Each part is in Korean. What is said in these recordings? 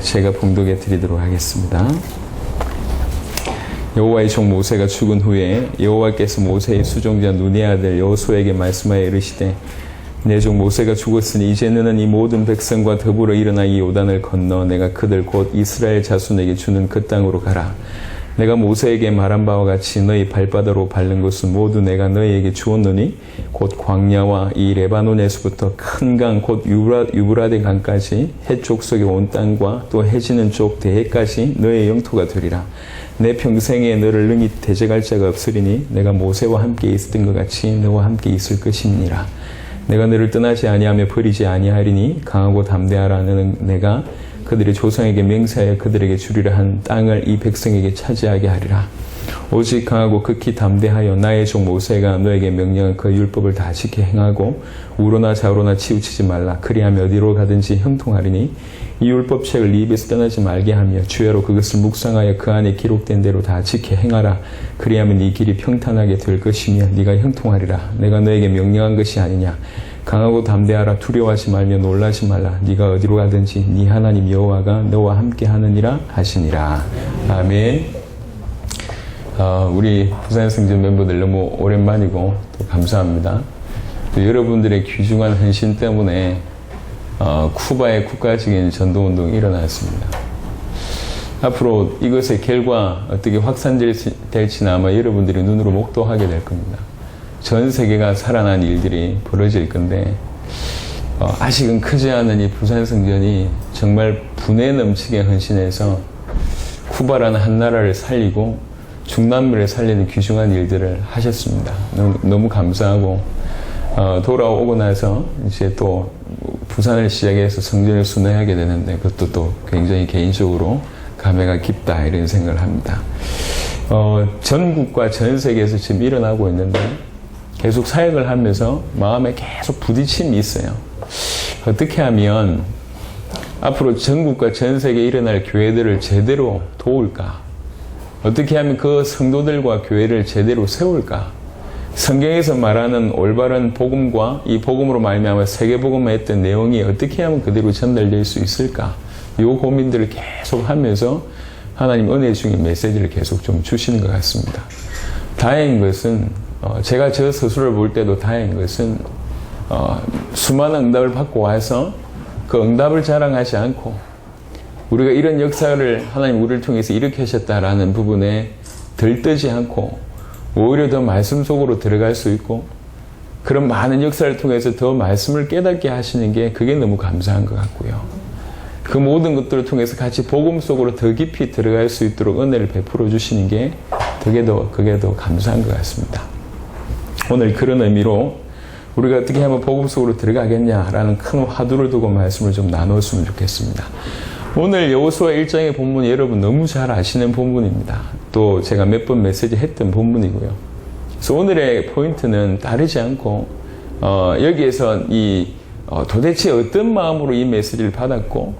제가 봉독해 드리도록 하겠습니다. 여호와의 종 모세가 죽은 후에 여호와께서 모세의 수종자 눈의 아들 여호수아에게 말씀하여 이르시되 내 종 모세가 죽었으니 이제 너는 이 모든 백성과 더불어 일어나 이 요단을 건너 내가 그들 곧 이스라엘 자손에게 주는 그 땅으로 가라. 내가 모세에게 말한 바와 같이 너희 발바닥으로 밟는 것은 모두 내가 너희에게 주었노니 곧 광야와 이 레바논에서부터 큰 강 곧 유브라데 강까지 해쪽 속의 온 땅과 또 해지는 쪽 대해까지 너의 영토가 되리라. 내 평생에 너를 능히 대적할 자가 없으리니 내가 모세와 함께 있었던 것 같이 너와 함께 있을 것임이니라. 내가 너를 떠나지 아니하며 버리지 아니하리니 강하고 담대하라. 너는 내가 그들의 조상에게 맹세하여 그들에게 주리라 한 땅을 이 백성에게 차지하게 하리라. 오직 강하고 극히 담대하여 나의 종 모세가 너에게 명령한 그 율법을 다 지켜 행하고 우로나 좌로나 치우치지 말라. 그리하면 어디로 가든지 형통하리니 이 율법책을 네 입에서 떠나지 말게 하며 주야로 그것을 묵상하여 그 안에 기록된 대로 다 지켜 행하라. 그리하면 네 길이 평탄하게 될 것이며 네가 형통하리라. 내가 너에게 명령한 것이 아니냐. 강하고 담대하라. 두려워하지 말며 놀라지 말라. 네가 어디로 가든지 네 하나님 여호와가 너와 함께 하느니라 하시니라. 아멘. 우리 부산 성전 멤버들 너무 오랜만이고 또 감사합니다. 또 여러분들의 귀중한 헌신 때문에 쿠바의 국가적인 전도운동이 일어났습니다. 앞으로 이것의 결과 어떻게 확산될지는 아마 여러분들이 눈으로 목도하게 될 겁니다. 전 세계가 살아난 일들이 벌어질 건데 아직은 크지 않은 이 부산 성전이 정말 분에 넘치게 헌신해서 쿠바라는 한 나라를 살리고 중남미를 살리는 귀중한 일들을 하셨습니다. 너무 감사하고 돌아오고 나서 이제 또 부산을 시작해서 성전을 순회하게 되는데 그것도 또 굉장히 개인적으로 감회가 깊다 이런 생각을 합니다. 전국과 전 세계에서 지금 일어나고 있는데 계속 사역을 하면서 마음에 계속 부딪힘이 있어요. 어떻게 하면 앞으로 전국과 전 세계에 일어날 교회들을 제대로 도울까? 어떻게 하면 그 성도들과 교회를 제대로 세울까? 성경에서 말하는 올바른 복음과 이 복음으로 말미암아 세계복음에 했던 내용이 어떻게 하면 그대로 전달될 수 있을까? 이 고민들을 계속 하면서 하나님 은혜 중에 메시지를 계속 좀 주시는 것 같습니다. 다행인 것은 제가 저 스스로를 볼 때도 다행인 것은 수많은 응답을 받고 와서 그 응답을 자랑하지 않고 우리가 이런 역사를 하나님 우리를 통해서 일으키셨다라는 부분에 들뜨지 않고 오히려 더 말씀 속으로 들어갈 수 있고 그런 많은 역사를 통해서 더 말씀을 깨닫게 하시는 게 그게 너무 감사한 것 같고요. 그 모든 것들을 통해서 같이 복음 속으로 더 깊이 들어갈 수 있도록 은혜를 베풀어 주시는 게 그게 더 감사한 것 같습니다. 오늘 그런 의미로 우리가 어떻게 하면 복음 속으로 들어가겠냐라는 큰 화두를 두고 말씀을 좀 나눴으면 좋겠습니다. 오늘 여호수아 1장의 본문 여러분 너무 잘 아시는 본문입니다. 또 제가 몇 번 메시지 했던 본문이고요. 그래서 오늘의 포인트는 다르지 않고 여기에서 도대체 어떤 마음으로 이 메시지를 받았고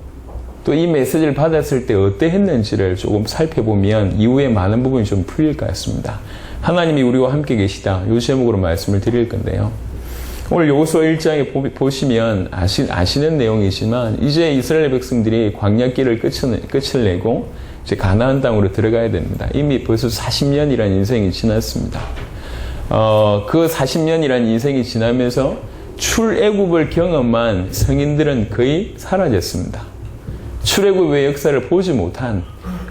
또 이 메시지를 받았을 때 어떠했는지를 조금 살펴보면 이후에 많은 부분이 좀 풀릴 것 같습니다. 하나님이 우리와 함께 계시다. 이 제목으로 말씀을 드릴 건데요. 오늘 여호수아 1장에 보시면 아시는 내용이지만 이제 이스라엘 백성들이 광야길을 끝을 내고 이제 가나안 땅으로 들어가야 됩니다. 이미 벌써 40년이라는 인생이 지났습니다. 그 40년이라는 인생이 지나면서 출애굽을 경험한 성인들은 거의 사라졌습니다. 출애굽의 역사를 보지 못한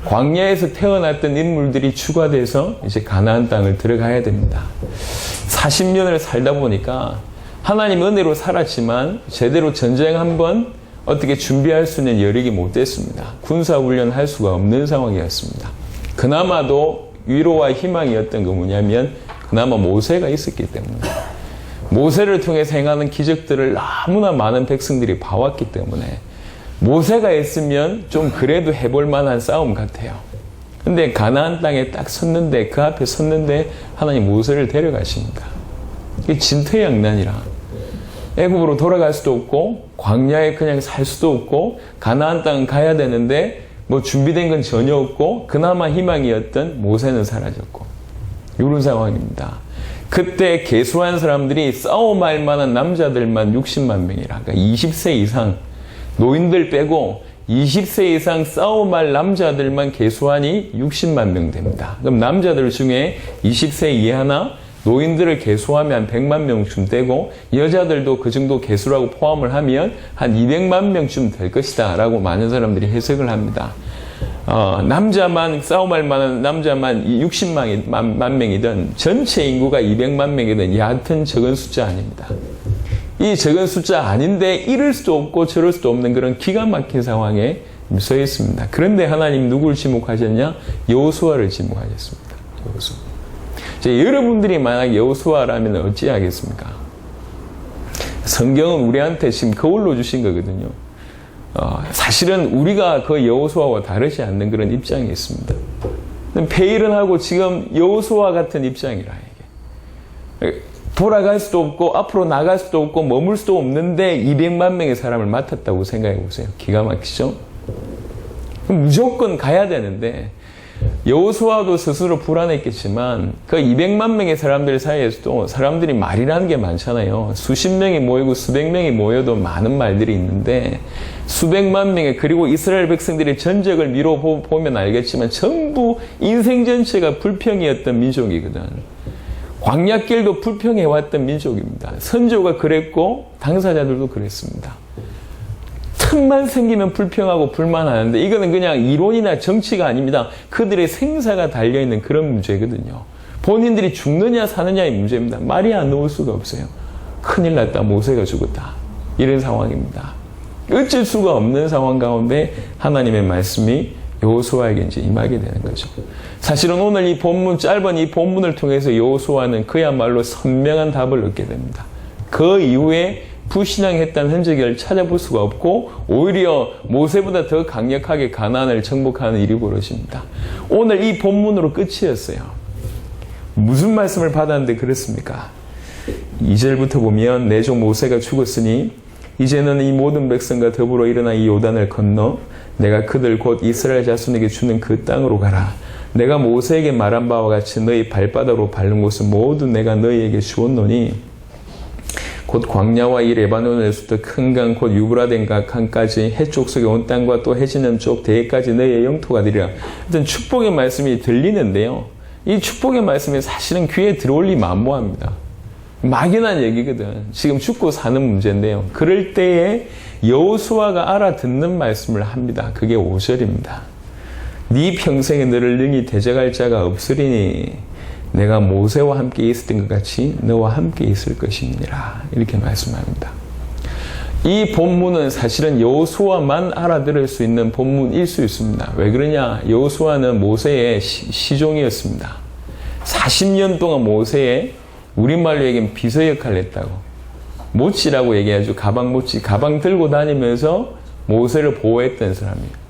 광야에서 태어났던 인물들이 추가돼서 이제 가나안 땅을 들어가야 됩니다. 40년을 살다 보니까 하나님 은혜로 살았지만 제대로 전쟁 한번 어떻게 준비할 수 있는 여력이 못 됐습니다. 군사훈련 할 수가 없는 상황이었습니다. 그나마도 위로와 희망이었던 게 뭐냐면 그나마 모세가 있었기 때문에 모세를 통해서 행하는 기적들을 너무나 많은 백성들이 봐왔기 때문에 모세가 있으면 좀 그래도 해볼 만한 싸움 같아요. 근데 가나안 땅에 딱 섰는데 그 앞에 섰는데 하나님 모세를 데려가십니다. 이게 진퇴양난이라 애굽으로 돌아갈 수도 없고 광야에 그냥 살 수도 없고 가나안 땅 가야 되는데 뭐 준비된 건 전혀 없고 그나마 희망이었던 모세는 사라졌고 이런 상황입니다. 그때 계수한 사람들이 싸움할 만한 남자들만 60만 명이라 그러니까 20세 이상 노인들 빼고 20세 이상 싸움할 남자들만 계수하니 60만 명 됩니다. 그럼 남자들 중에 20세 이하나 노인들을 계수하면 한 100만 명쯤 되고 여자들도 그 정도 계수라고 포함을 하면 한 200만 명쯤 될 것이다 라고 많은 사람들이 해석을 합니다. 남자만 싸움할 만한 남자만 60만 명이든 전체 인구가 200만 명이든 얕은 적은 숫자 아닙니다. 이 적은 숫자 아닌데 이럴 수도 없고 저럴 수도 없는 그런 기가 막힌 상황에 서 있습니다. 그런데 하나님 누구를 지목하셨냐? 여호수아를 지목하셨습니다. 여호수아. 여러분들이 만약 여호수아라면 어찌하겠습니까? 성경은 우리한테 지금 거울로 주신 거거든요. 사실은 우리가 그 여호수아와 다르지 않는 그런 입장이 있습니다. 폐일은 하고 지금 여호수아 같은 입장이라 이게. 돌아갈 수도 없고 앞으로 나갈 수도 없고 머물 수도 없는데 200만 명의 사람을 맡았다고 생각해 보세요. 기가 막히죠? 그럼 무조건 가야 되는데 여호수아도 스스로 불안했겠지만 그 200만 명의 사람들 사이에서도 사람들이 말이라는 게 많잖아요. 수십 명이 모이고 수백 명이 모여도 많은 말들이 있는데 수백만 명의 그리고 이스라엘 백성들의 전적을 미뤄 보면 알겠지만 전부 인생 전체가 불평이었던 민족이거든. 광야길도 불평해왔던 민족입니다. 선조가 그랬고 당사자들도 그랬습니다. 틈만 생기면 불평하고 불만하는데 이거는 그냥 이론이나 정치가 아닙니다. 그들의 생사가 달려있는 그런 문제거든요. 본인들이 죽느냐 사느냐의 문제입니다. 말이 안 나올 수가 없어요. 큰일 났다. 모세가 죽었다. 이런 상황입니다. 어쩔 수가 없는 상황 가운데 하나님의 말씀이 여호수아에게 이제 임하게 되는 거죠. 사실은 오늘 이 본문, 짧은 이 본문을 통해서 여호수아는 그야말로 선명한 답을 얻게 됩니다. 그 이후에 불신앙했다는 흔적을 찾아볼 수가 없고 오히려 모세보다 더 강력하게 가나안을 정복하는 일이 벌어집니다. 오늘 이 본문으로 끝이었어요. 무슨 말씀을 받았는데 그렇습니까? 2절부터 보면 내 종 모세가 죽었으니 이제는 이 모든 백성과 더불어 일어나 이 요단을 건너 내가 그들 곧 이스라엘 자손에게 주는 그 땅으로 가라. 내가 모세에게 말한 바와 같이 너희 발바닥으로 밟는 곳은 모두 내가 너희에게 주었노니 곧 광야와 이 레바논에서부터 큰 강 곧 유브라덴 강까지 해쪽 속에 온 땅과 또 해지는 쪽 대해까지 너희의 영토가 되리라. 하여튼 축복의 말씀이 들리는데요. 이 축복의 말씀이 사실은 귀에 들어올리 만무합니다. 막연한 얘기거든. 지금 죽고 사는 문제인데요. 그럴 때에 여호수아가 알아듣는 말씀을 합니다. 그게 5절입니다. 네 평생에 너를 능히 대적할 자가 없으리니 내가 모세와 함께 있었던 것 같이 너와 함께 있을 것이니라. 이렇게 말씀합니다. 이 본문은 사실은 여호수아만 알아들을 수 있는 본문일 수 있습니다. 왜 그러냐? 여호수아는 모세의 시종이었습니다. 40년 동안 모세의 우리말로 얘기하면 비서 역할을 했다고. 모찌라고 얘기하죠. 가방 모찌. 가방 들고 다니면서 모세를 보호했던 사람이에요.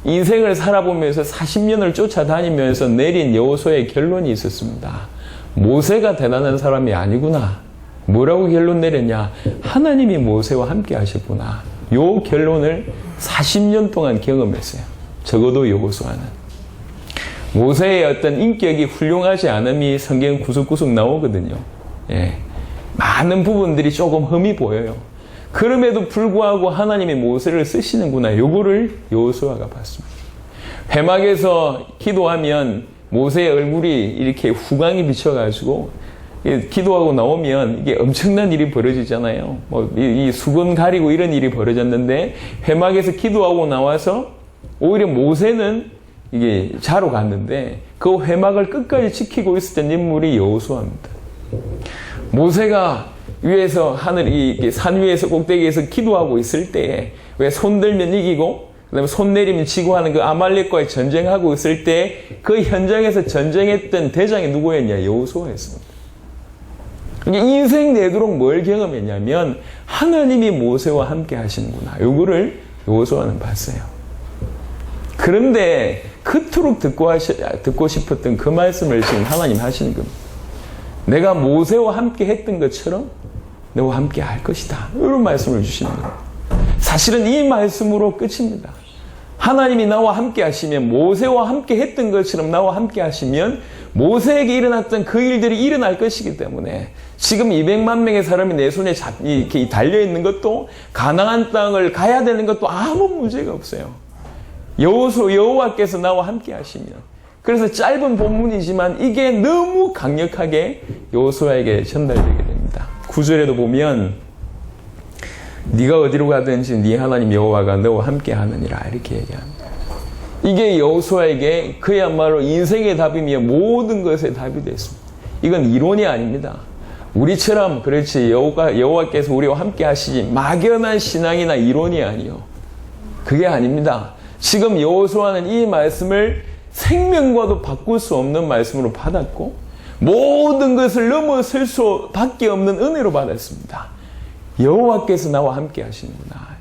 인생을 살아보면서 40년을 쫓아다니면서 내린 여호수아의 결론이 있었습니다. 모세가 대단한 사람이 아니구나. 뭐라고 결론 내렸냐? 하나님이 모세와 함께 하셨구나. 요 결론을 40년 동안 경험했어요. 적어도 여호수아는. 모세의 어떤 인격이 훌륭하지 않음이 성경 구석구석 나오거든요. 예. 많은 부분들이 조금 흠이 보여요. 그럼에도 불구하고 하나님이 모세를 쓰시는구나. 요거를 여호수아가 봤습니다. 회막에서 기도하면 모세의 얼굴이 이렇게 후광이 비쳐가지고 기도하고 나오면 이게 엄청난 일이 벌어지잖아요. 이 수건 가리고 이런 일이 벌어졌는데 회막에서 기도하고 나와서 오히려 모세는 이게 자러 갔는데 그 회막을 끝까지 지키고 있었던 인물이 여호수아입니다. 모세가 위에서 하늘 산 위에서 꼭대기에서 기도하고 있을 때에 왜 손 들면 이기고 그다음에 손 내리면 지고 하는 그 아말렉과의 전쟁하고 있을 때 그 현장에서 전쟁했던 대장이 누구였냐? 여호수아였습니다. 인생 내도록 뭘 경험했냐면 하나님이 모세와 함께 하시는구나. 요거를 여호수아는 봤어요. 그런데 그토록 듣고 싶었던 그 말씀을 지금 하나님 하시는 겁니다. 내가 모세와 함께 했던 것처럼 너와 함께 할 것이다. 이런 말씀을 주시는 거예요. 사실은 이 말씀으로 끝입니다. 하나님이 나와 함께 하시면, 모세와 함께 했던 것처럼 나와 함께 하시면 모세에게 일어났던 그 일들이 일어날 것이기 때문에 지금 200만 명의 사람이 내 손에 이렇게 달려있는 것도, 가나안 땅을 가야 되는 것도 아무 문제가 없어요. 여호와께서 나와 함께 하시면. 그래서 짧은 본문이지만 이게 너무 강력하게 여호수아에게 전달되게 됩니다. 9절에도 보면 네가 어디로 가든지 네 하나님 여호와가 너와 함께 하느니라, 이렇게 얘기합니다. 이게 여호수아에게 그야말로 인생의 답이며 모든 것의 답이 됐습니다. 이건 이론이 아닙니다. 우리처럼 그렇지 여호와께서 우리와 함께 하시지 막연한 신앙이나 이론이 아니요, 그게 아닙니다. 지금 여호수아는 이 말씀을 생명과도 바꿀 수 없는 말씀으로 받았고 모든 것을 넘어설 수밖에 없는 은혜로 받았습니다. 여호와께서 나와 함께 하시는구나.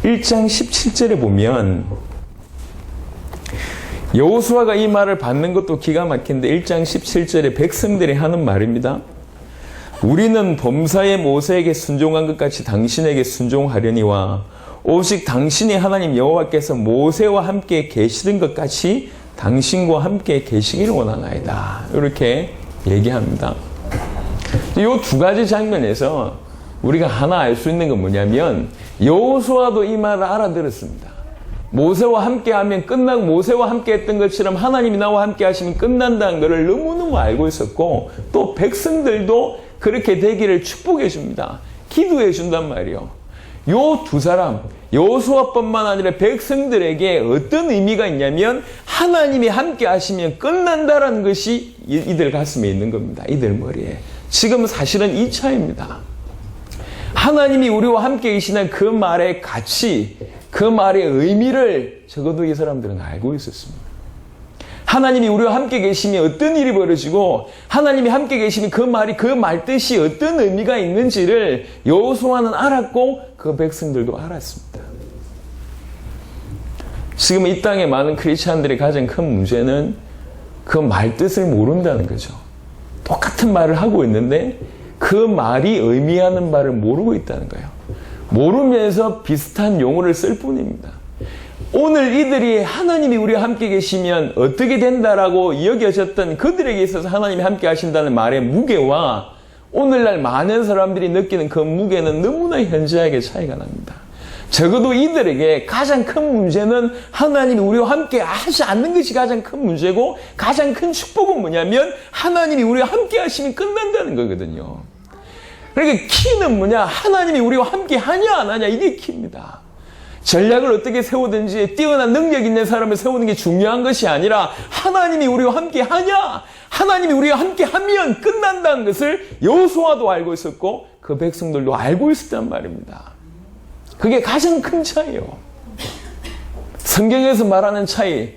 1장 17절에 보면 여호수아가 이 말을 받는 것도 기가 막힌데 1장 17절에 백성들이 하는 말입니다. 우리는 범사의 모세에게 순종한 것 같이 당신에게 순종하려니와 오직 당신이 하나님 여호와께서 모세와 함께 계시던 것 같이 당신과 함께 계시기를 원하나이다. 이렇게 얘기합니다. 이 두 가지 장면에서 우리가 하나 알 수 있는 건 뭐냐면 여호수아도 이 말을 알아들었습니다. 모세와 함께 하면 끝나고 모세와 함께 했던 것처럼 하나님이 나와 함께 하시면 끝난다는 것을 너무너무 알고 있었고 또 백성들도 그렇게 되기를 축복해 줍니다. 기도해 준단 말이에요. 요 두 사람, 여호수아뿐만 아니라 백성들에게 어떤 의미가 있냐면 하나님이 함께 하시면 끝난다라는 것이 이들 가슴에 있는 겁니다. 이들 머리에. 지금 사실은 2차입니다. 하나님이 우리와 함께 계시는 그 말의 가치, 그 말의 의미를 적어도 이 사람들은 알고 있었습니다. 하나님이 우리와 함께 계시면 어떤 일이 벌어지고 하나님이 함께 계시면 그 말이 그 말 뜻이 어떤 의미가 있는지를 여호수아는 알았고 그 백성들도 알았습니다. 지금 이 땅에 많은 크리스찬들의 가장 큰 문제는 그 말 뜻을 모른다는 거죠. 똑같은 말을 하고 있는데 그 말이 의미하는 바를 모르고 있다는 거예요. 모르면서 비슷한 용어를 쓸 뿐입니다. 오늘 이들이 하나님이 우리와 함께 계시면 어떻게 된다라고 여겨졌던 그들에게 있어서 하나님이 함께 하신다는 말의 무게와 오늘날 많은 사람들이 느끼는 그 무게는 너무나 현저하게 차이가 납니다. 적어도 이들에게 가장 큰 문제는 하나님이 우리와 함께 하지 않는 것이 가장 큰 문제고 가장 큰 축복은 뭐냐면 하나님이 우리와 함께 하시면 끝난다는 거거든요. 그러니까 키는 뭐냐? 하나님이 우리와 함께 하냐 안 하냐, 이게 키입니다. 전략을 어떻게 세우든지 뛰어난 능력 있는 사람을 세우는 게 중요한 것이 아니라 하나님이 우리와 함께 하냐, 하나님이 우리와 함께 하면 끝난다는 것을 여호수아도 알고 있었고 그 백성들도 알고 있었단 말입니다. 그게 가장 큰 차이예요. 성경에서 말하는 차이,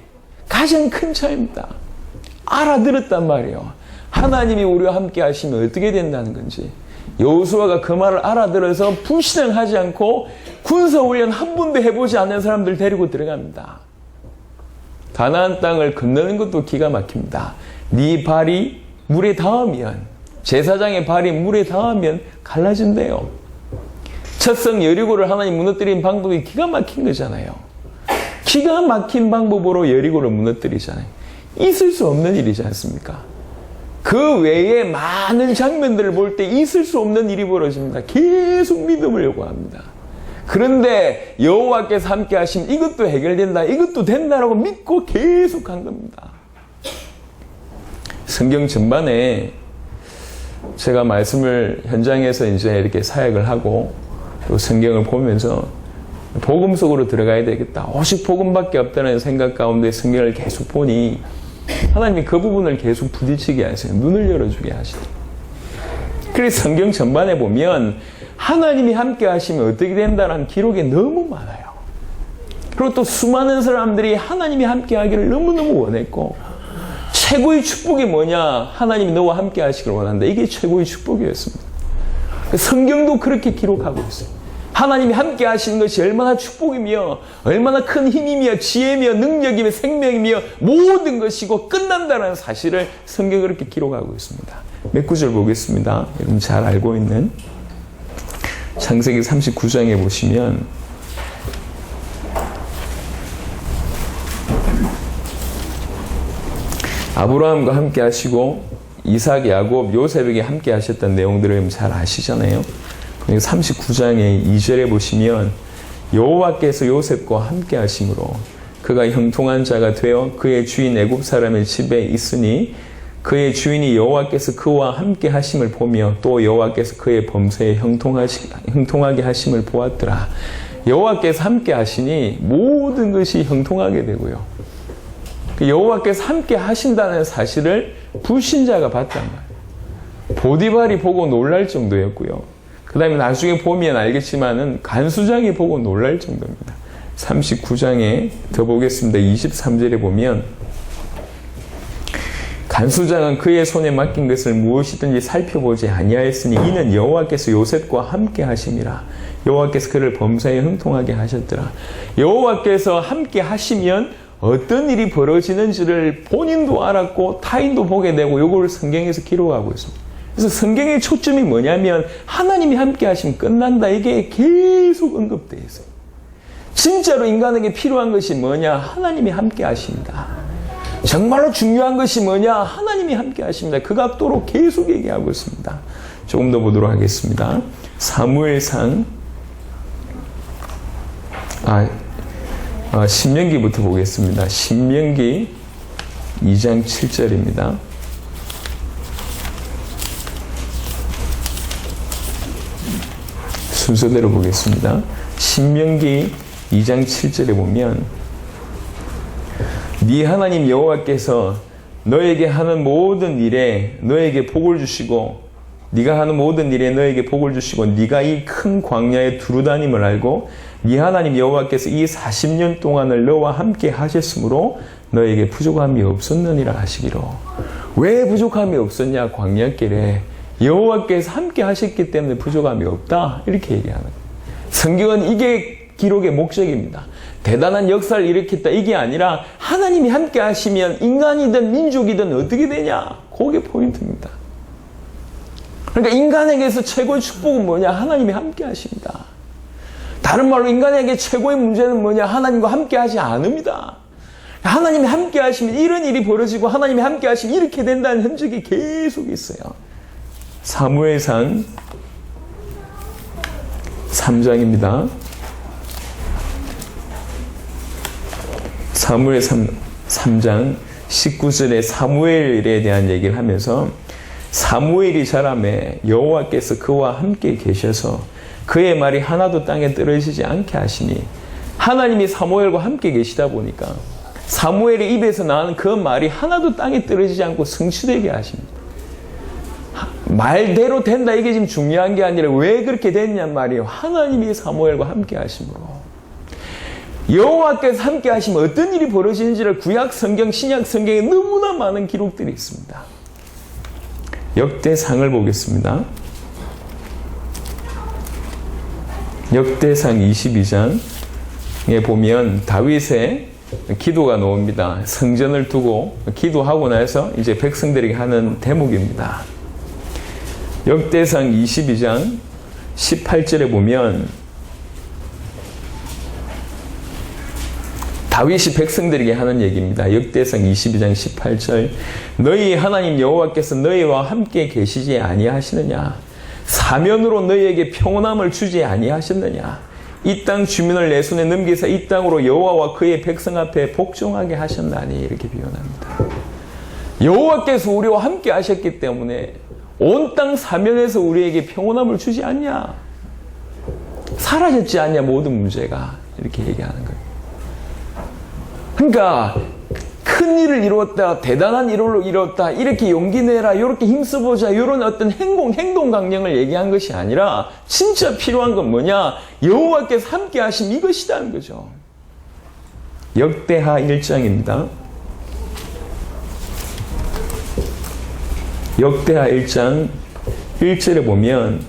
가장 큰 차이입니다. 알아들었단 말이에요. 하나님이 우리와 함께 하시면 어떻게 된다는 건지. 여호수아가 그 말을 알아들어서 불신앙하지 않고 군사훈련 한 번도 해보지 않는 사람들 데리고 들어갑니다. 가나안 땅을 건너는 것도 기가 막힙니다. 네 발이 물에 닿으면, 제사장의 발이 물에 닿으면 갈라진대요. 첫성 여리고를 하나님 무너뜨린 방법이 기가 막힌 거잖아요. 기가 막힌 방법으로 여리고를 무너뜨리잖아요. 있을 수 없는 일이지 않습니까? 그 외에 많은 장면들을 볼 때 있을 수 없는 일이 벌어집니다. 계속 믿음을 요구합니다. 그런데 여호와께서 함께 하시면 이것도 해결된다, 이것도 된다라고 믿고 계속 간 겁니다. 성경 전반에 제가 말씀을 현장에서 이제 이렇게 사역을 하고 또 성경을 보면서 복음 속으로 들어가야 되겠다, 오직 복음밖에 없다는 생각 가운데 성경을 계속 보니 하나님이 그 부분을 계속 부딪히게 하세요. 눈을 열어주게 하시죠. 그래서 성경 전반에 보면 하나님이 함께 하시면 어떻게 된다는 기록이 너무 많아요. 그리고 또 수많은 사람들이 하나님이 함께 하기를 너무너무 원했고 최고의 축복이 뭐냐? 하나님이 너와 함께 하시기를 원한다. 이게 최고의 축복이었습니다. 성경도 그렇게 기록하고 있어요. 하나님이 함께 하시는 것이 얼마나 축복이며 얼마나 큰 힘이며 지혜며 능력이며 생명이며 모든 것이고 끝난다는 사실을 성경은 그렇게 기록하고 있습니다. 몇 구절 보겠습니다. 여러분 잘 알고 있는 창세기 39장에 보시면 아브라함과 함께 하시고 이삭, 야곱, 요셉에게 함께 하셨던 내용들을 잘 아시잖아요. 39장의 2절에 보시면 여호와께서 요셉과 함께 하심으로 그가 형통한 자가 되어 그의 주인 애굽 사람의 집에 있으니 그의 주인이 여호와께서 그와 함께 하심을 보며 또 여호와께서 그의 범사에 형통하게 하심을 보았더라. 여호와께서 함께 하시니 모든 것이 형통하게 되고요. 여호와께서 함께 하신다는 사실을 불신자가 봤단 말이에요. 보디발이 보고 놀랄 정도였고요. 그 다음에 나중에 보면 알겠지만은 간수장이 보고 놀랄 정도입니다. 39장에 더 보겠습니다. 23절에 보면 간수장은 그의 손에 맡긴 것을 무엇이든지 살펴보지 아니하였으니 이는 여호와께서 요셉과 함께 하심이라. 여호와께서 그를 범사에 형통하게 하셨더라. 여호와께서 함께 하시면 어떤 일이 벌어지는지를 본인도 알았고 타인도 보게 되고 이걸 성경에서 기록하고 있습니다. 그래서 성경의 초점이 뭐냐면 하나님이 함께 하시면 끝난다. 이게 계속 언급되어 있어요. 진짜로 인간에게 필요한 것이 뭐냐? 하나님이 함께 하십니다. 정말로 중요한 것이 뭐냐? 하나님이 함께 하십니다. 그 각도로 계속 얘기하고 있습니다. 조금 더 보도록 하겠습니다. 사무엘상 신명기부터 보겠습니다. 신명기 2장 7절입니다. 순서대로 보겠습니다. 신명기 2장 7절에 보면 네 하나님 여호와께서 너에게 하는 모든 일에 너에게 복을 주시고 네가 하는 모든 일에 너에게 복을 주시고 네가 이 큰 광야에 두루다님을 알고 네 하나님 여호와께서 이 40년 동안을 너와 함께 하셨으므로 너에게 부족함이 없었느니라 하시기로. 왜 부족함이 없었냐? 광야길에 여호와께서 함께 하셨기 때문에 부족함이 없다. 이렇게 얘기하는 거예요. 성경은 이게 기록의 목적입니다. 대단한 역사를 일으켰다. 이게 아니라 하나님이 함께 하시면 인간이든 민족이든 어떻게 되냐? 그게 포인트입니다. 그러니까 인간에게서 최고의 축복은 뭐냐? 하나님이 함께 하십니다. 다른 말로 인간에게 최고의 문제는 뭐냐? 하나님과 함께 하지 않습니다. 하나님이 함께 하시면 이런 일이 벌어지고 하나님이 함께 하시면 이렇게 된다는 흔적이 계속 있어요. 사무엘상 3장입니다. 사무엘 3장 19절에 사무엘에 대한 얘기를 하면서 사무엘이 자라매 여호와께서 그와 함께 계셔서 그의 말이 하나도 땅에 떨어지지 않게 하시니 하나님이 사무엘과 함께 계시다 보니까 사무엘의 입에서 나오는 그 말이 하나도 땅에 떨어지지 않고 성취되게 하십니다. 말대로 된다 이게 지금 중요한 게 아니라 왜 그렇게 됐냔 말이에요. 하나님이 사무엘과 함께 하심으로. 여호와께서 함께 하시면 어떤 일이 벌어지는지를 구약 성경, 신약 성경에 너무나 많은 기록들이 있습니다. 역대상을 보겠습니다. 역대상 22장에 보면 다윗의 기도가 나옵니다. 성전을 두고 기도하고 나서 이제 백성들에게 하는 대목입니다. 역대상 22장 18절에 보면 다윗이 백성들에게 하는 얘기입니다. 역대상 22장 18절 너희 하나님 여호와께서 너희와 함께 계시지 아니하시느냐? 사면으로 너희에게 평온함을 주지 아니하셨느냐? 이 땅 주민을 내 손에 넘기사 이 땅으로 여호와와 그의 백성 앞에 복종하게 하셨나니 이렇게 표현합니다. 여호와께서 우리와 함께 하셨기 때문에 온 땅 사면에서 우리에게 평온함을 주지 않냐? 사라졌지 않냐? 모든 문제가 이렇게 얘기하는 거예요. 그러니까 큰 일을 이루었다, 대단한 일을 이루었다, 이렇게 용기 내라, 이렇게 힘써보자, 이런 어떤 행동 강령을 얘기한 것이 아니라 진짜 필요한 건 뭐냐? 여호와께서 함께 하심 이것이라는 거죠. 역대하 1장입니다. 역대하 1장 1절에 보면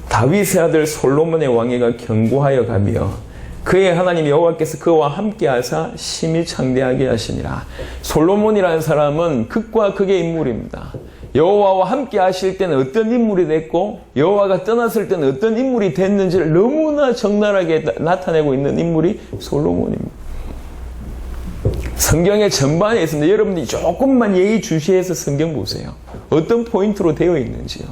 다윗의 아들 솔로몬의 왕위가 견고하여 가며 그의 하나님 여호와께서 그와 함께 하사 심히 창대하게 하시니라. 솔로몬이라는 사람은 극과 극의 인물입니다. 여호와와 함께 하실 때는 어떤 인물이 됐고 여호와가 떠났을 때는 어떤 인물이 됐는지를 너무나 적나라하게 나타내고 있는 인물이 솔로몬입니다. 성경의 전반에 있습니다. 여러분들이 조금만 예의주시해서 성경 보세요. 어떤 포인트로 되어 있는지요.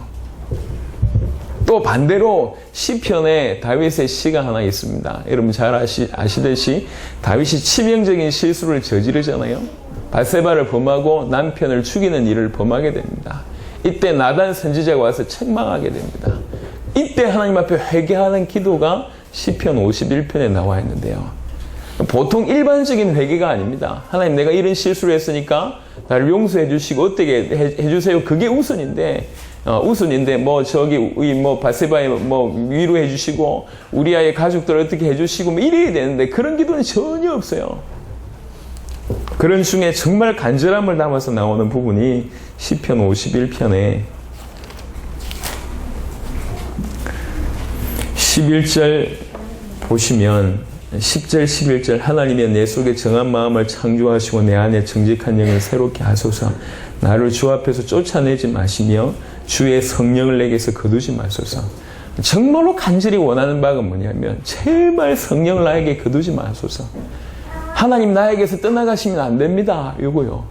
또 반대로 시편에 다윗의 시가 하나 있습니다. 여러분 잘 아시듯이 다윗이 치명적인 실수를 저지르잖아요. 밧세바를 범하고 남편을 죽이는 일을 범하게 됩니다. 이때 나단 선지자가 와서 책망하게 됩니다. 이때 하나님 앞에 회개하는 기도가 시편 51편에 나와 있는데요. 보통 일반적인 회개가 아닙니다. 하나님 내가 이런 실수를 했으니까 나를 용서해 주시고 어떻게 해 주세요. 그게 우선인데 밧세바에 위로해 주시고 우리 아이의 가족들 어떻게 해 주시고 이래야 되는데 그런 기도는 전혀 없어요. 그런 중에 정말 간절함을 담아서 나오는 부분이 시편 51편에 11절 보시면 10절 11절 하나님이 내 속에 정한 마음을 창조하시고 내 안에 정직한 영을 새롭게 하소서. 나를 주 앞에서 쫓아내지 마시며 주의 성령을 내게서 거두지 마소서. 정말로 간절히 원하는 바가 뭐냐면 제발 성령을 나에게 거두지 마소서. 하나님 나에게서 떠나가시면 안 됩니다. 이거요.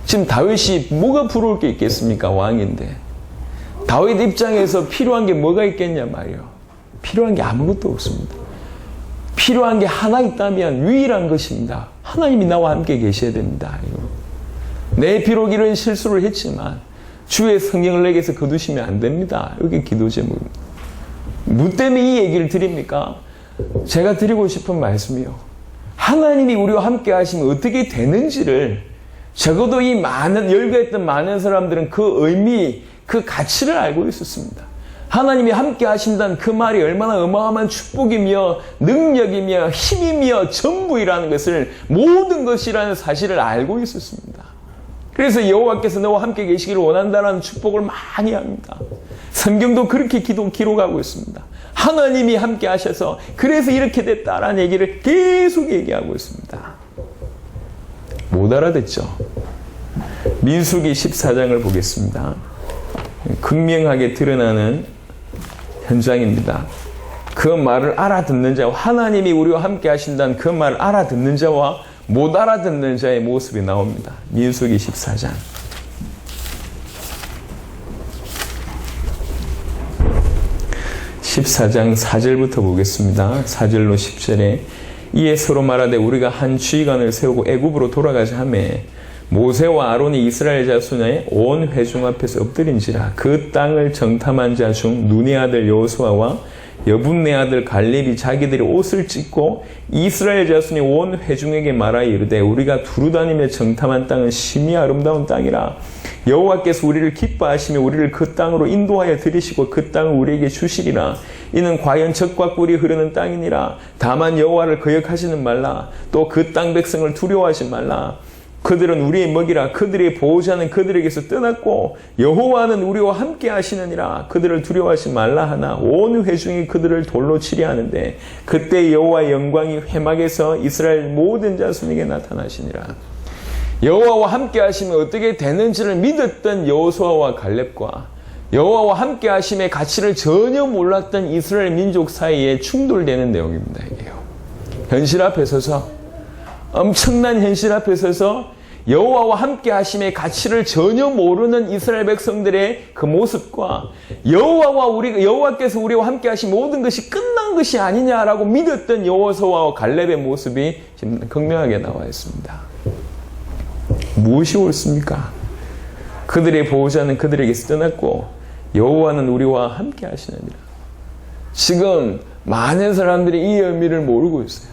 지금 다윗이 뭐가 부러울 게 있겠습니까? 왕인데. 다윗 입장에서 필요한 게 뭐가 있겠냐 말이요. 필요한 게 아무것도 없습니다. 필요한 게 하나 있다면 유일한 것입니다. 하나님이 나와 함께 계셔야 됩니다. 내 비록 이런 실수를 했지만 주의 성령을 내게서 거두시면 안 됩니다. 여기 기도 제목입니다. 뭐 때문에 이 얘기를 드립니까? 제가 드리고 싶은 말씀이요. 하나님이 우리와 함께 하시면 어떻게 되는지를 적어도 이 열거했던 많은 사람들은 그 의미, 그 가치를 알고 있었습니다. 하나님이 함께 하신다는 그 말이 얼마나 어마어마한 축복이며 능력이며 힘이며 전부이라는 것을 모든 것이라는 사실을 알고 있었습니다. 그래서 여호와께서 너와 함께 계시기를 원한다는 축복을 많이 합니다. 성경도 그렇게 기록하고 있습니다. 하나님이 함께 하셔서 그래서 이렇게 됐다라는 얘기를 계속 얘기하고 있습니다. 못 알아듣죠? 민수기 14장을 보겠습니다. 극명하게 드러나는 현장입니다. 그 말을 알아듣는 자와 하나님이 우리와 함께 하신다는 그 말을 알아듣는 자와 못 알아듣는 자의 모습이 나옵니다. 민수기 14장 14장 4절부터 보겠습니다. 4절로 10절에 이에 서로 말하되 우리가 한 주의관을 세우고 애굽으로 돌아가자 하매 모세와 아론이 이스라엘 자손의 온 회중 앞에서 엎드린지라. 그 땅을 정탐한 자 중 눈의 아들 여호수아와 여분네 아들 갈렙이 자기들이 옷을 찢고 이스라엘 자손이 온 회중에게 말하여 이르되 우리가 두루다니며 정탐한 땅은 심히 아름다운 땅이라. 여호와께서 우리를 기뻐하시며 우리를 그 땅으로 인도하여 들이시고 그 땅을 우리에게 주시리라. 이는 과연 젖과 꿀이 흐르는 땅이니라. 다만 여호와를 거역하지는 말라. 또 그 땅 백성을 두려워하지 말라. 그들은 우리의 먹이라. 그들의 보호자는 그들에게서 떠났고 여호와는 우리와 함께 하시느니라. 그들을 두려워하지 말라 하나 온 회중이 그들을 돌로 치려 하는데 그때 여호와의 영광이 회막에서 이스라엘 모든 자손에게 나타나시니라. 여호와와 함께 하시면 어떻게 되는지를 믿었던 여호수아와 갈렙과 여호와와 함께 하심의 가치를 전혀 몰랐던 이스라엘 민족 사이에 충돌되는 내용입니다. 이게요. 현실 앞에 서서 엄청난 현실 앞에 서서 여호와와 함께 하심의 가치를 전혀 모르는 이스라엘 백성들의 그 모습과 여호와께서 우리와 함께 하신 모든 것이 끝난 것이 아니냐라고 믿었던 여호수아와 갈렙의 모습이 지금 극명하게 나와 있습니다. 무엇이 옳습니까? 그들의 보호자는 그들에게서 떠났고 여호와는 우리와 함께 하시느니라. 지금 많은 사람들이 이 의미를 모르고 있어요.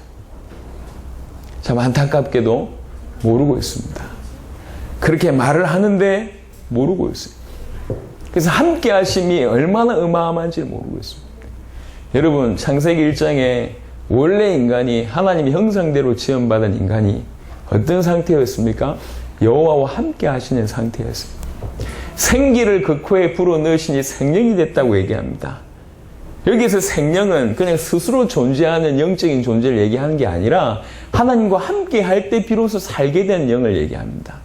참 안타깝게도 모르고 있습니다. 그렇게 말을 하는데 모르고 있어요. 그래서 함께 하심이 얼마나 어마어마한지를 모르고 있습니다. 여러분 창세기 1장에 원래 인간이 하나님의 형상대로 지음받은 인간이 어떤 상태였습니까? 여호와와 함께 하시는 상태였습니다. 생기를 그 코에 불어넣으시니 생명이 됐다고 얘기합니다. 여기서 생명은 그냥 스스로 존재하는 영적인 존재를 얘기하는 게 아니라 하나님과 함께 할 때 비로소 살게 된 영을 얘기합니다.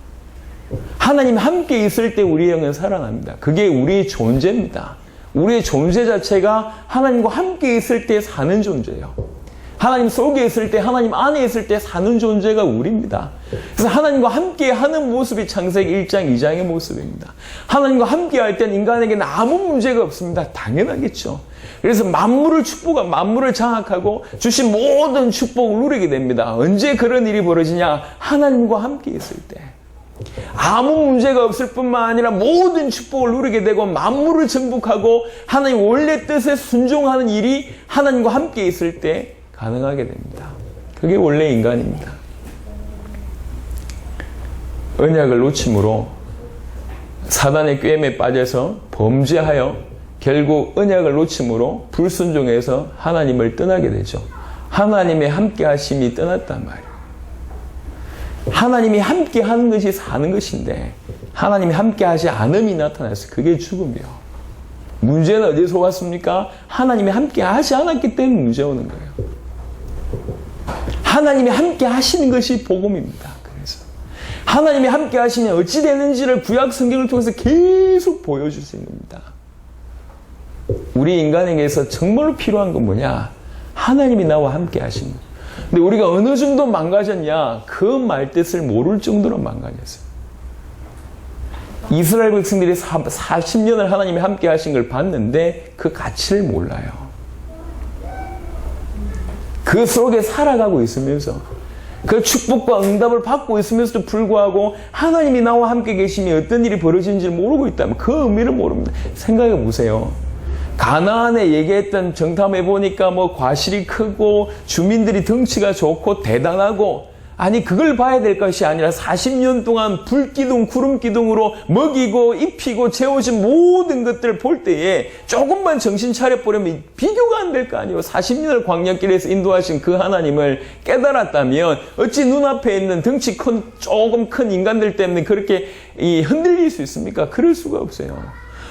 하나님 함께 있을 때 우리의 영은 살아납니다. 그게 우리의 존재입니다. 우리의 존재 자체가 하나님과 함께 있을 때 사는 존재예요. 하나님 속에 있을 때, 하나님 안에 있을 때 사는 존재가 우리입니다. 그래서 하나님과 함께 하는 모습이 창세기 1장, 2장의 모습입니다. 하나님과 함께 할 때는 인간에게는 아무 문제가 없습니다. 당연하겠죠. 그래서 만물을 축복하고 만물을 장악하고 주신 모든 축복을 누리게 됩니다. 언제 그런 일이 벌어지냐? 하나님과 함께 있을 때. 아무 문제가 없을 뿐만 아니라 모든 축복을 누리게 되고 만물을 정복하고 하나님 원래 뜻에 순종하는 일이 하나님과 함께 있을 때 가능하게 됩니다. 그게 원래 인간입니다. 언약을 놓침으로 사단의 꾀임에 빠져서 범죄하여 결국 언약을 놓침으로 불순종해서 하나님을 떠나게 되죠. 하나님의 함께 하심이 떠났단 말이에요. 하나님이 함께 하는 것이 사는 것인데 하나님이 함께 하지 않음이 나타났어요. 그게 죽음이요. 문제는 어디서 왔습니까? 하나님이 함께 하지 않았기 때문에 문제 오는 거예요. 하나님이 함께 하시는 것이 복음입니다. 그래서 하나님이 함께 하시면 어찌 되는지를 구약 성경을 통해서 계속 보여줄 수 있는 겁니다. 우리 인간에게서 정말로 필요한 건 뭐냐? 하나님이 나와 함께 하시는 거예요. 근데 우리가 어느 정도 망가졌냐? 그 말뜻을 모를 정도로 망가졌어요. 이스라엘 백성들이 40년을 하나님이 함께 하신 걸 봤는데 그 가치를 몰라요. 그 속에 살아가고 있으면서 그 축복과 응답을 받고 있으면서도 불구하고 하나님이 나와 함께 계시면 어떤 일이 벌어지는지를 모르고 있다면 그 의미를 모릅니다. 생각해 보세요. 가나안에 얘기했던 정탐해 보니까 뭐 과실이 크고 주민들이 덩치가 좋고 대단하고 아니 그걸 봐야 될 것이 아니라 40년 동안 불기둥 구름기둥으로 먹이고 입히고 재워진 모든 것들을 볼 때에 조금만 정신 차려보려면 비교가 안 될 거 아니에요. 40년을 광야길에서 인도하신 그 하나님을 깨달았다면 어찌 눈앞에 있는 덩치 조금 큰 인간들 때문에 그렇게 흔들릴 수 있습니까? 그럴 수가 없어요.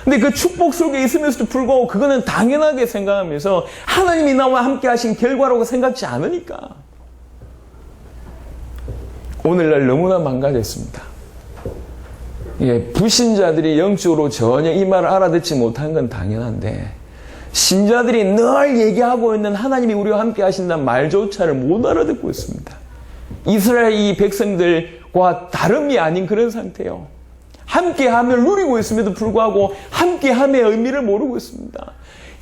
근데 그 축복 속에 있으면서도 불구하고 그거는 당연하게 생각하면서 하나님이 나와 함께 하신 결과라고 생각지 않으니까 오늘날 너무나 망가졌습니다. 불신자들이 영적으로 전혀 이 말을 알아듣지 못한 건 당연한데 신자들이 늘 얘기하고 있는 하나님이 우리와 함께 하신다는 말조차를 못 알아듣고 있습니다. 이스라엘 이 백성들과 다름이 아닌 그런 상태예요. 함께함을 누리고 있음에도 불구하고 함께함의 의미를 모르고 있습니다.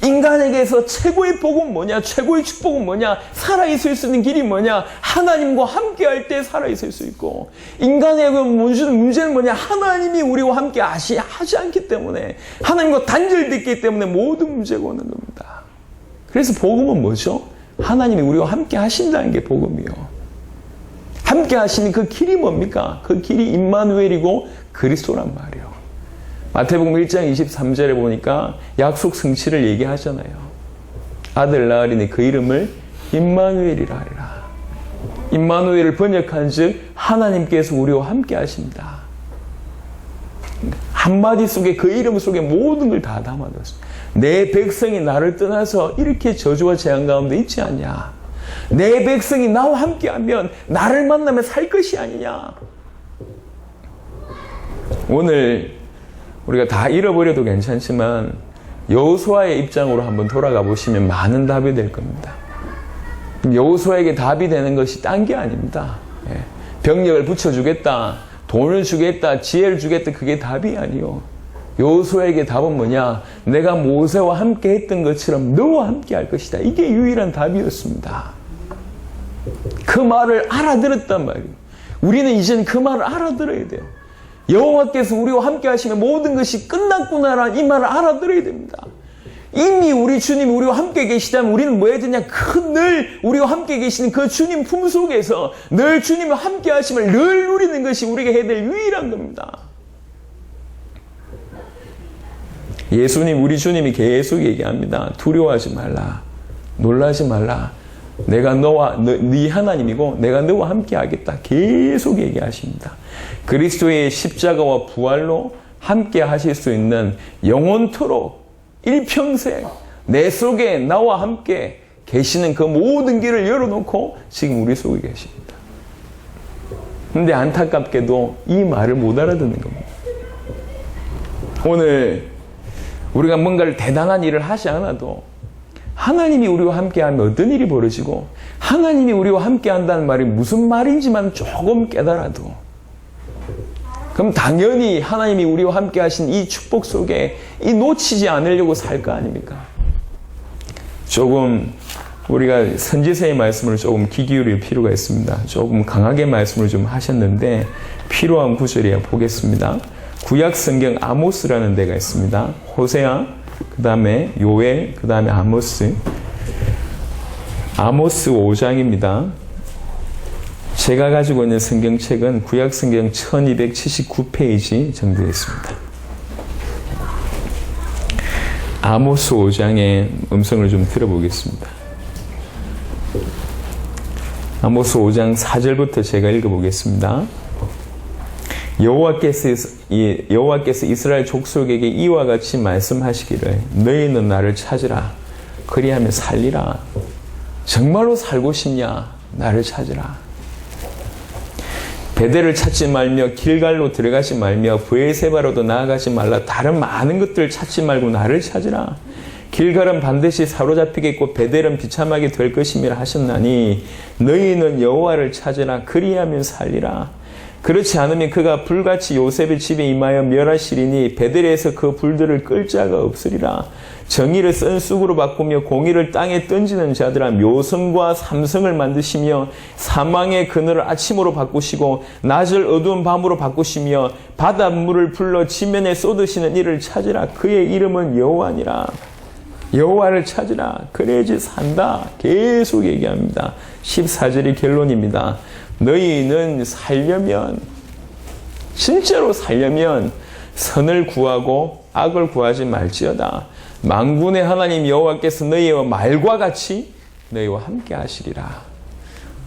인간에게서 최고의 복은 뭐냐? 최고의 축복은 뭐냐? 살아있을 수 있는 길이 뭐냐? 하나님과 함께할 때 살아있을 수 있고 인간의 문제는 뭐냐? 하나님이 우리와 함께 하지 않기 때문에 하나님과 단절됐기 때문에 모든 문제가 오는 겁니다. 그래서 복음은 뭐죠? 하나님이 우리와 함께 하신다는 게 복음이요. 함께 하시는 그 길이 뭡니까? 그 길이 임마누엘이고 그리스도란 말이에요. 마태복음 1장 23절에 보니까 약속 성취를 얘기하잖아요. 아들 낳으리니 그 이름을 임마누엘이라 하리라. 임마누엘을 번역한 즉 하나님께서 우리와 함께 하신다. 한마디 속에 그 이름 속에 모든 걸 다 담아뒀습니다. 내 백성이 나를 떠나서 이렇게 저주와 재앙 가운데 있지 않냐. 내 백성이 나와 함께하면 나를 만나면 살 것이 아니냐. 오늘 우리가 다 잃어버려도 괜찮지만 여호수아의 입장으로 한번 돌아가 보시면 많은 답이 될 겁니다. 여호수아에게 답이 되는 것이 딴 게 아닙니다. 병력을 붙여주겠다, 돈을 주겠다, 지혜를 주겠다, 그게 답이 아니요. 여호수아에게 답은 뭐냐? 내가 모세와 함께 했던 것처럼 너와 함께 할 것이다. 이게 유일한 답이었습니다. 그 말을 알아들었단 말이에요. 우리는 이제는 그 말을 알아들어야 돼요. 여호와께서 우리와 함께 하시면 모든 것이 끝났구나라는 이 말을 알아들어야 됩니다. 이미 우리 주님이 우리와 함께 계시다면 우리는 뭐 해야 되냐? 늘 우리와 함께 계시는 그 주님 품 속에서 늘 주님과 함께 하심을 늘 누리는 것이 우리가 해야 될 유일한 겁니다. 예수님, 우리 주님이 계속 얘기합니다. 두려워하지 말라. 놀라지 말라. 내가 네 하나님이고 내가 너와 함께 하겠다. 계속 얘기하십니다. 그리스도의 십자가와 부활로 함께 하실 수 있는 영원토록 일평생 내 속에 나와 함께 계시는 그 모든 길을 열어놓고 지금 우리 속에 계십니다. 근데 안타깝게도 이 말을 못 알아듣는 겁니다. 오늘 우리가 뭔가를 대단한 일을 하지 않아도 하나님이 우리와 함께하면 어떤 일이 벌어지고 하나님이 우리와 함께한다는 말이 무슨 말인지만 조금 깨달아도 그럼 당연히 하나님이 우리와 함께하신 이 축복 속에 이 놓치지 않으려고 살 거 아닙니까? 조금 우리가 선지서의 말씀을 조금 귀 기울일 필요가 있습니다. 조금 강하게 말씀을 좀 하셨는데 필요한 구절이야 보겠습니다. 구약 성경 아모스라는 데가 있습니다. 호세아, 그 다음에 요엘, 그 다음에 아모스. 아모스 5장입니다. 제가 가지고 있는 성경책은 구약 성경 1279페이지 정도에 있습니다. 아모스 5장의 음성을 좀 들어보겠습니다. 아모스 5장 4절부터 제가 읽어보겠습니다. 여호와께서 이스라엘 족속에게 이와 같이 말씀하시기를 너희는 나를 찾으라 그리하면 살리라. 정말로 살고 싶냐? 나를 찾으라. 베델을 찾지 말며 길갈로 들어가지 말며 브에세바로도 나아가지 말라. 다른 많은 것들을 찾지 말고 나를 찾으라. 길갈은 반드시 사로잡히겠고 베델은 비참하게 될 것임이라 하셨나니 너희는 여호와를 찾으라. 그리하면 살리라. 그렇지 않으면 그가 불같이 요셉의 집에 임하여 멸하시리니 베델에서 그 불들을 끌 자가 없으리라. 정의를 쓴 쑥으로 바꾸며 공의를 땅에 던지는 자들아 묘성과 삼성을 만드시며 사망의 그늘을 아침으로 바꾸시고 낮을 어두운 밤으로 바꾸시며 바닷물을 불러 지면에 쏟으시는 이를 찾으라. 그의 이름은 여호와니라. 여호와를 찾으라. 그래야지 산다. 계속 얘기합니다. 14절이 결론입니다. 너희는 살려면, 진짜로 살려면 선을 구하고 악을 구하지 말지어다. 만군의 하나님 여호와께서 너희와 말과 같이 너희와 함께 하시리라.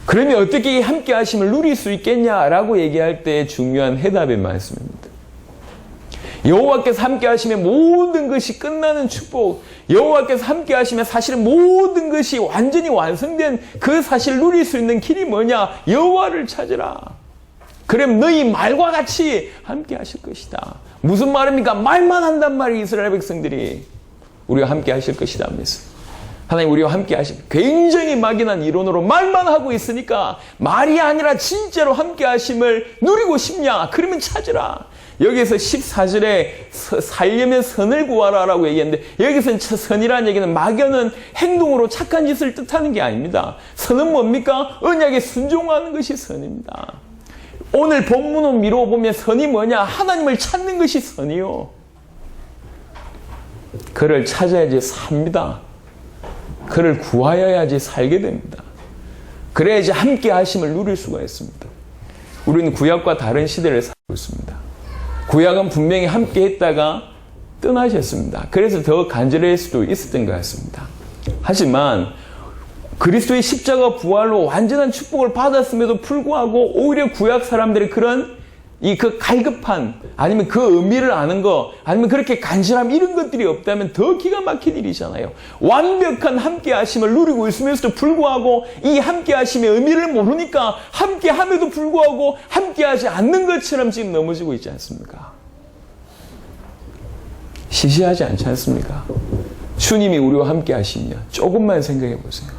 그러면 어떻게 함께 하심을 누릴 수 있겠냐라고 얘기할 때 중요한 해답의 말씀입니다. 여호와께서 함께 하시면 모든 것이 끝나는 축복, 여호와께서 함께 하시면 사실은 모든 것이 완전히 완성된 그 사실을 누릴 수 있는 길이 뭐냐? 여호와를 찾으라. 그럼 너희 말과 같이 함께 하실 것이다. 무슨 말입니까? 말만 한단 말이에요. 이스라엘 백성들이 우리와 함께 하실 것이다 하면서 하나님 우리와 함께 하실, 굉장히 막연한 이론으로 말만 하고 있으니까 말이 아니라 진짜로 함께 하심을 누리고 싶냐? 그러면 찾으라. 여기서 14절에 살려면 선을 구하라 라고 얘기했는데 여기서는 선이라는 얘기는 막연한 행동으로 착한 짓을 뜻하는 게 아닙니다. 선은 뭡니까? 언약에 순종하는 것이 선입니다. 오늘 본문을 미뤄보면 선이 뭐냐? 하나님을 찾는 것이 선이요. 그를 찾아야지 삽니다. 그를 구하여야지 살게 됩니다. 그래야지 함께 하심을 누릴 수가 있습니다. 우리는 구약과 다른 시대를 살고 있습니다. 구약은 분명히 함께 했다가 떠나셨습니다. 그래서 더 간절할 수도 있었던 것 같습니다. 하지만 그리스도의 십자가 부활로 완전한 축복을 받았음에도 불구하고 오히려 구약 사람들의 그런 그 갈급한 아니면 그 의미를 아는 거 아니면 그렇게 간절함 이런 것들이 없다면 더 기가 막힌 일이잖아요. 완벽한 함께 하심을 누리고 있으면서도 불구하고 이 함께 하심의 의미를 모르니까 함께 함에도 불구하고 함께 하지 않는 것처럼 지금 넘어지고 있지 않습니까? 시시하지 않지 않습니까? 주님이 우리와 함께 하시면 조금만 생각해 보세요.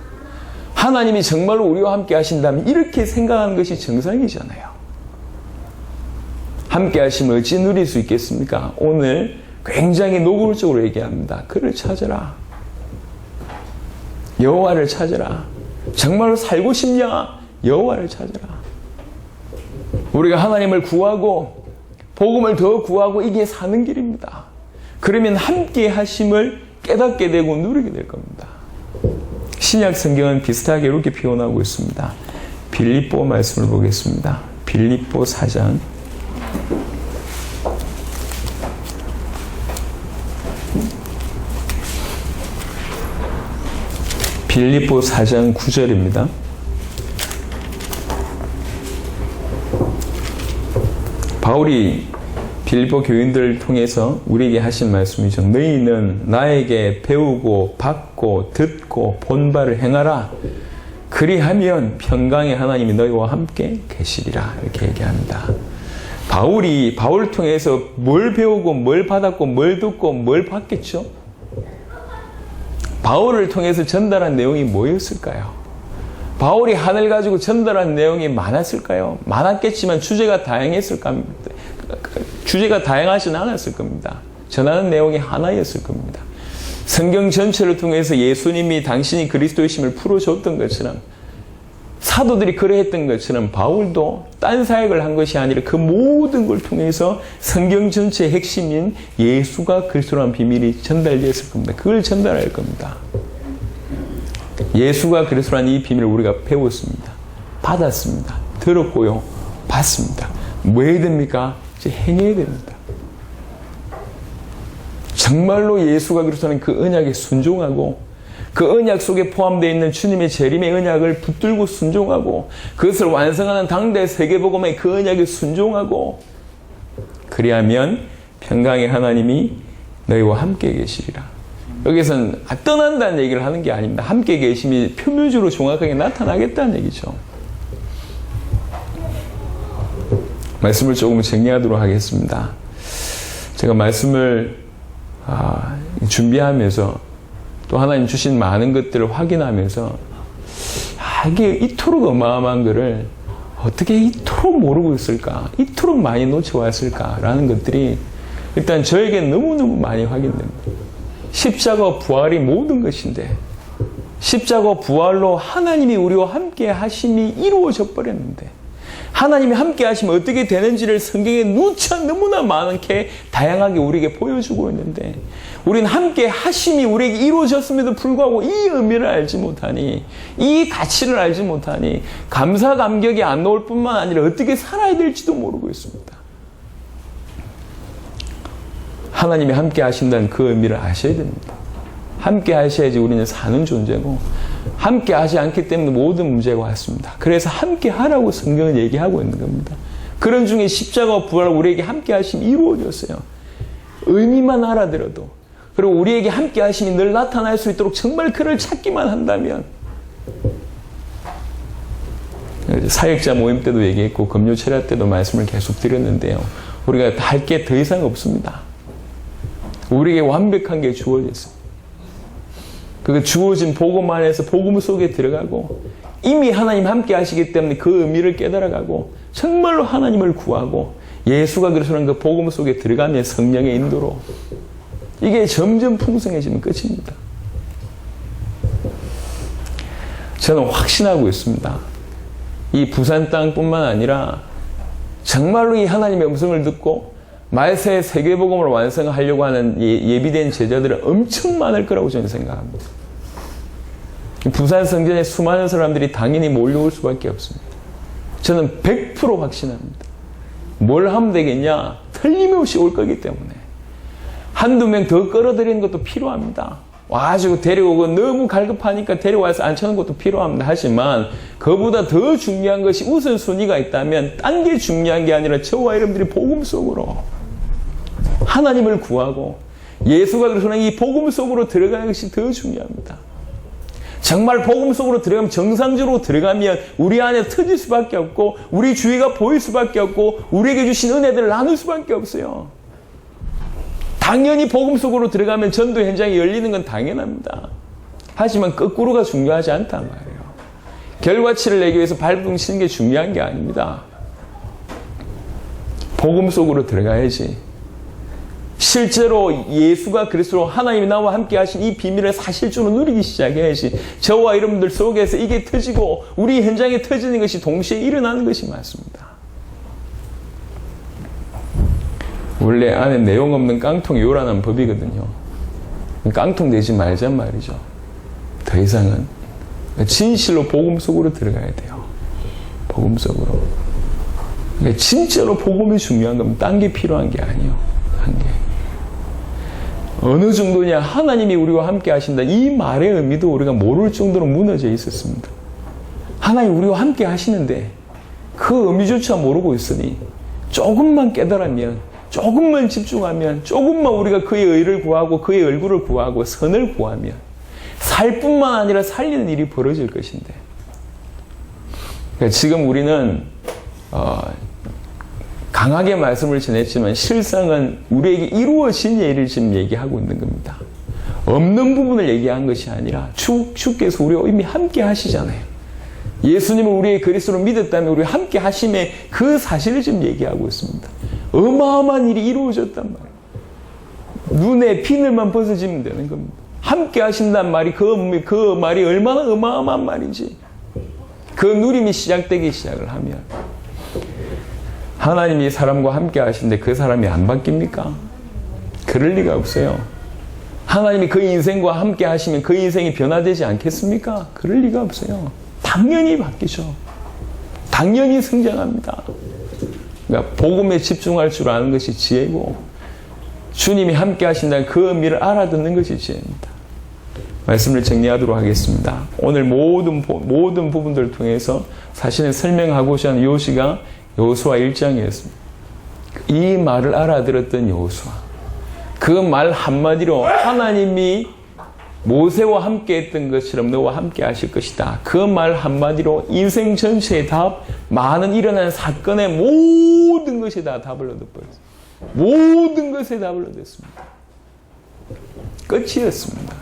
하나님이 정말로 우리와 함께 하신다면 이렇게 생각하는 것이 정상이잖아요. 함께 하시면 어찌 누릴 수 있겠습니까? 오늘 굉장히 노골적으로 얘기합니다. 그를 찾으라. 여호와를 찾으라. 정말로 살고 싶냐? 여호와를 찾으라. 우리가 하나님을 구하고 복음을 더 구하고 이게 사는 길입니다. 그러면 함께 하심을 깨닫게 되고 누리게 될 겁니다. 신약 성경은 비슷하게 이렇게 표현하고 있습니다. 빌립보 말씀을 보겠습니다. 빌립보 4장 빌립보 4장 9절입니다. 바울이 빌립보 교인들을 통해서 우리에게 하신 말씀이죠. 너희는 나에게 배우고 받고 듣고 본 바를 행하라. 그리하면 평강의 하나님이 너희와 함께 계시리라. 이렇게 얘기합니다. 바울을 통해서 뭘 배우고 뭘 받았고 뭘 듣고 뭘 받겠죠? 바울을 통해서 전달한 내용이 뭐였을까요? 바울이 하늘 가지고 전달한 내용이 많았을까요? 많았겠지만 주제가 다양했을 겁니다. 주제가 다양하진 않았을 겁니다. 전하는 내용이 하나였을 겁니다. 성경 전체를 통해서 예수님이 당신이 그리스도이심을 풀어줬던 것처럼, 사도들이 그러했던 것처럼 바울도 딴 사역을 한 것이 아니라 그 모든 걸 통해서 성경 전체의 핵심인 예수가 그리스도라는 비밀이 전달되었을 겁니다. 그걸 전달할 겁니다. 예수가 그리스도라는 이 비밀을 우리가 배웠습니다. 받았습니다. 들었고요. 봤습니다. 뭐 해야 됩니까? 이제 행해야 됩니다. 정말로 예수가 그리스도라는 그 언약에 순종하고, 그 언약 속에 포함되어 있는 주님의 재림의 언약을 붙들고 순종하고, 그것을 완성하는 당대 세계복음의 그 언약에 순종하고, 그리하면 평강의 하나님이 너희와 함께 계시리라. 여기서는 떠난다는 얘기를 하는 게 아닙니다. 함께 계심이 표면적으로 정확하게 나타나겠다는 얘기죠. 말씀을 조금 정리하도록 하겠습니다. 제가 말씀을 준비하면서 또 하나님 주신 많은 것들을 확인하면서 이게 이토록 어마어마한 것을 어떻게 이토록 모르고 있을까? 이토록 많이 놓쳐왔을까라는 것들이 일단 저에게 너무너무 많이 확인됩니다. 십자가 부활이 모든 것인데, 십자가 부활로 하나님이 우리와 함께 하심이 이루어져 버렸는데, 하나님이 함께 하시면 어떻게 되는지를 성경에 누차 너무나 많게 다양하게 우리에게 보여주고 있는데, 우리는 함께 하심이 우리에게 이루어졌음에도 불구하고 이 의미를 알지 못하니, 이 가치를 알지 못하니 감사 감격이 안 나올 뿐만 아니라 어떻게 살아야 될지도 모르고 있습니다. 하나님이 함께 하신다는 그 의미를 아셔야 됩니다. 함께 하셔야지 우리는 사는 존재고, 함께 하지 않기 때문에 모든 문제가 왔습니다. 그래서 함께 하라고 성경은 얘기하고 있는 겁니다. 그런 중에 십자가와 부활을 우리에게 함께 하심이 이루어졌어요. 의미만 알아들어도, 그리고 우리에게 함께 하심이 늘 나타날 수 있도록 정말 그를 찾기만 한다면, 사역자 모임 때도 얘기했고 금요 철야 때도 말씀을 계속 드렸는데요, 우리가 할 게 더 이상 없습니다. 우리에게 완벽한 게 주어졌습니다. 그 주어진 복음 안에서 복음 속에 들어가고, 이미 하나님 함께 하시기 때문에 그 의미를 깨달아가고, 정말로 하나님을 구하고, 예수가 그리스도라는 그 복음 속에 들어가면 성령의 인도로 이게 점점 풍성해지면 끝입니다. 저는 확신하고 있습니다. 이 부산 땅뿐만 아니라 정말로 이 하나님의 음성을 듣고 말세의 세계복음을 완성하려고 하는 예비된 제자들은 엄청 많을 거라고 저는 생각합니다. 부산 성전에 수많은 사람들이 당연히 몰려올 수밖에 없습니다. 저는 100% 확신합니다. 뭘 하면 되겠냐? 틀림없이 올 거기 때문에. 한두 명 더 끌어들이는 것도 필요합니다. 와가지고 데려오고 너무 갈급하니까 데려와서 앉혀놓은 것도 필요합니다. 하지만 그보다 더 중요한 것이 우선순위가 있다면 딴 게 중요한 게 아니라 저와 여러분들이 복음 속으로 하나님을 구하고 예수가 그리스도라는 이 복음 속으로 들어가는 것이 더 중요합니다. 정말 복음 속으로 들어가면, 정상적으로 들어가면 우리 안에 터질 수밖에 없고, 우리 주위가 보일 수밖에 없고, 우리에게 주신 은혜들을 나눌 수밖에 없어요. 당연히 복음 속으로 들어가면 전도 현장이 열리는 건 당연합니다. 하지만 거꾸로가 중요하지 않단 말이에요. 결과치를 내기 위해서 발버둥 치는 게 중요한 게 아닙니다. 복음 속으로 들어가야지. 실제로 예수가 그리스도로 하나님이 나와 함께 하신 이 비밀을 사실적으로 누리기 시작해야지. 저와 여러분들 속에서 이게 터지고 우리 현장에 터지는 것이 동시에 일어나는 것이 맞습니다. 원래 안에 내용 없는 깡통이 요란한 법이거든요. 깡통 되지 말잔 말이죠. 더 이상은 진실로 복음 속으로 들어가야 돼요. 복음 속으로. 그러니까 진짜로 복음이 중요한 겁니다. 딴 게 필요한 게 아니에요. 한 게. 어느 정도냐, 하나님이 우리와 함께 하신다. 이 말의 의미도 우리가 모를 정도로 무너져 있었습니다. 하나님 우리와 함께 하시는데 그 의미조차 모르고 있으니 조금만 깨달으면, 조금만 집중하면, 조금만 우리가 그의 의를 구하고 그의 얼굴을 구하고 선을 구하면 살 뿐만 아니라 살리는 일이 벌어질 것인데, 그러니까 지금 우리는 강하게 말씀을 전했지만 실상은 우리에게 이루어진 일을 지금 얘기하고 있는 겁니다. 없는 부분을 얘기한 것이 아니라 주께서 우리와 이미 함께 하시잖아요. 예수님을 우리의 그리스도로 믿었다면 우리와 함께 하심의 그 사실을 지금 얘기하고 있습니다. 어마어마한 일이 이루어졌단 말이에요. 눈에 비늘만 벗어지면 되는 겁니다. 함께 하신다는 말이 그 말이 얼마나 어마어마한 말인지, 그 누림이 시작되기 시작을 하면 하나님이 사람과 함께 하시는데 그 사람이 안 바뀝니까? 그럴 리가 없어요. 하나님이 그 인생과 함께 하시면 그 인생이 변화되지 않겠습니까? 그럴 리가 없어요. 당연히 바뀌죠. 당연히 성장합니다. 그러니까 복음에 집중할 줄 아는 것이 지혜고, 주님이 함께 하신다는 그 의미를 알아듣는 것이 지혜입니다. 말씀을 정리하도록 하겠습니다. 오늘 모든 부분들을 통해서 사실은 설명하고자 하는 요시가 여호수아 1장이었습니다. 이 말을 알아들었던 여호수아, 그 말 한마디로 하나님이 모세와 함께 했던 것처럼 너와 함께 하실 것이다. 그 말 한마디로 인생 전체의 답, 많은 일어나는 사건의 모든 것에 다 답을 얻어버렸습니다. 모든 것에 답을 얻었습니다. 끝이었습니다.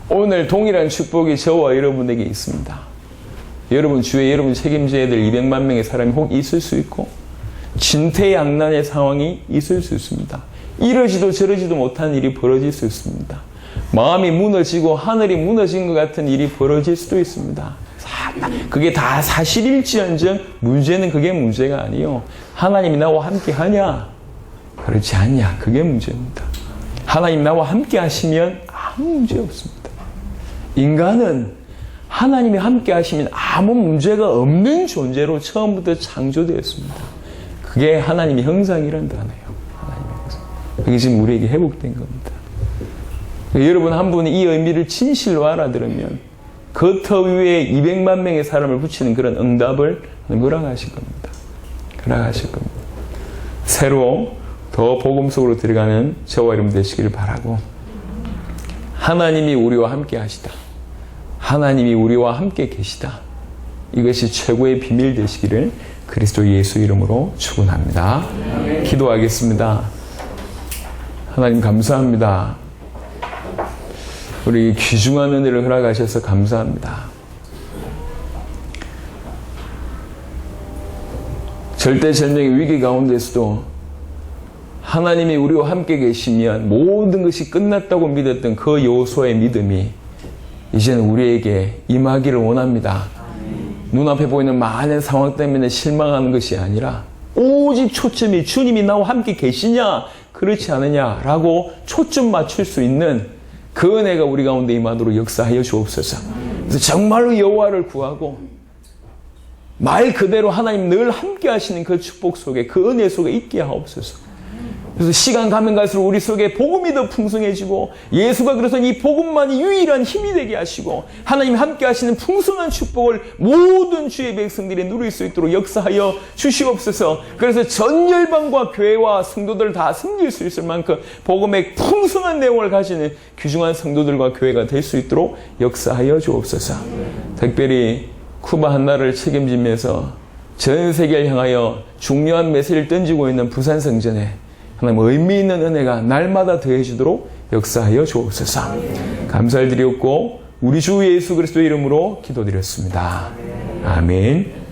오늘 동일한 축복이 저와 여러분에게 있습니다. 여러분 주위에 여러분 책임져야 될 200만 명의 사람이 혹 있을 수 있고, 진퇴양난의 상황이 있을 수 있습니다. 이러지도 저러지도 못한 일이 벌어질 수 있습니다. 마음이 무너지고 하늘이 무너진 것 같은 일이 벌어질 수도 있습니다. 그게 다 사실일지언정 문제는 그게 문제가 아니요. 하나님이 나와 함께 하냐? 그렇지 않냐? 그게 문제입니다. 하나님 나와 함께 하시면 아무 문제 없습니다. 인간은 하나님이 함께 하시면 아무 문제가 없는 존재로 처음부터 창조되었습니다. 그게 하나님의 형상이란 단어예요. 하나님의 형상. 그게 지금 우리에게 회복된 겁니다. 여러분 한 분이 이 의미를 진실로 알아들으면 그 터 위에 200만 명의 사람을 붙이는 그런 응답을 허락하실 겁니다. 허락하실 겁니다. 새로 더 복음 속으로 들어가는 저와 여러분 되시기를 바라고, 하나님이 우리와 함께 하시다. 하나님이 우리와 함께 계시다. 이것이 최고의 비밀 되시기를 그리스도 예수 이름으로 축원합니다. 기도하겠습니다. 하나님 감사합니다. 우리 귀중한 은혜를 허락하셔서 감사합니다. 절대절명의 위기 가운데서도 하나님이 우리와 함께 계시면 모든 것이 끝났다고 믿었던 그 여호수아의 믿음이 이제는 우리에게 임하기를 원합니다. 눈앞에 보이는 많은 상황 때문에 실망하는 것이 아니라 오직 초점이 주님이 나와 함께 계시냐 그렇지 않느냐라고 초점 맞출 수 있는 그 은혜가 우리 가운데 임하도록 역사하여 주옵소서. 그래서 정말로 여호와를 구하고 말 그대로 하나님 늘 함께 하시는 그 축복 속에, 그 은혜 속에 있게 하옵소서. 그래서 시간 가면 갈수록 우리 속에 복음이 더 풍성해지고, 예수가 그래서 이 복음만이 유일한 힘이 되게 하시고, 하나님 함께 하시는 풍성한 축복을 모든 주의 백성들이 누릴 수 있도록 역사하여 주시옵소서. 그래서 전 열방과 교회와 성도들 다 섬길 수 있을 만큼 복음의 풍성한 내용을 가지는 귀중한 성도들과 교회가 될 수 있도록 역사하여 주옵소서. 특별히 쿠바 한나라를 책임지면서 전 세계를 향하여 중요한 메시지를 던지고 있는 부산 성전에 하나님 의미 있는 은혜가 날마다 더해지도록 역사하여 주옵소서. 감사를 드렸고 우리 주 예수 그리스도 이름으로 기도드렸습니다. 아멘.